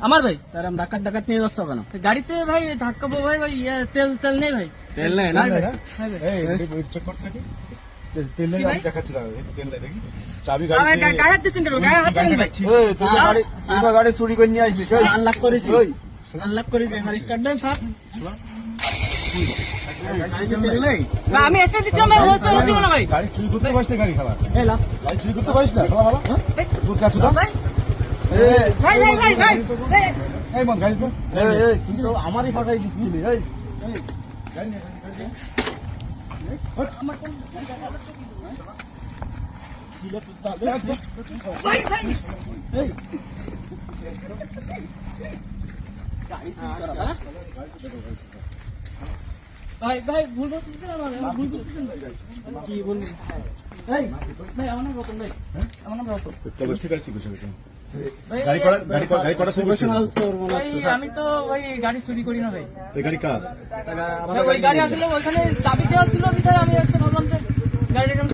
আমার ভাই তার ডাকাত ডাকাত নিয়ে যাচ্ছ কেন? গাড়িতে ভাই ধাক্কাবো ভাই ভাই তেল তেল নেই ভাই। তেল নেই না? চেক করতে থাকি। তেল নেই, কি ভাই? আমি দেখাচ্ছি দাঁড়াও, এই তেল নেই দেখি। চাবি ভাই গাড়িতে। গায়ে হাত দিচ্ছেন কেন? গায়ে হাত দিচ্ছেন ভাই। তুই তো গাড়ি চুরি করে নিয়ে আসবি। আনলক করেছি, আনলক করেছি। আমার স্টার্ট দেন স্যার। গাড়িতে তেল নেই? না, আমি স্টার্ট দিচ্ছিলাম ভাই, রোজ রোজ দিব না ভাই। গাড়ি চুরি করতে পারিস না, গাড়ি খাবার। এই লাভ। গাড়ি চুরি করতে পারিস না, খালা ভালো। ভাই, দুধ গাছ দাও। ভাই ভাই ভাই ভাই ভাই ভাই। এই মন গাড়ি তো। তুই তো আমারই ফাটাই দিচ্ছিলি। এই গাড়ি নিয়ে, গাড়ি নিয়ে। ভাই ভাই ভাই ভাই ভুল বলতেছেন আমার, আমার ভুল বলতেছেন ভাই। কি বলবি? ভাই ভাই আমার নাম রতন ভাই, আমার নাম রতন তবে ঠিক আছে, ঠিক আছে। ভাই। গাড়ি করা চুরি করছিস? প্রফেশনাল চোর মনে ভাই হচ্ছে। আমি তো ভাই গাড়ি চুরি করি না ভাই। এই গাড়ি কার? ওই গাড়ি আসলে ওইখানে চাবি দেওয়া ছিল বিধায় আমি একটা ভাবলাম যে গাড়িটা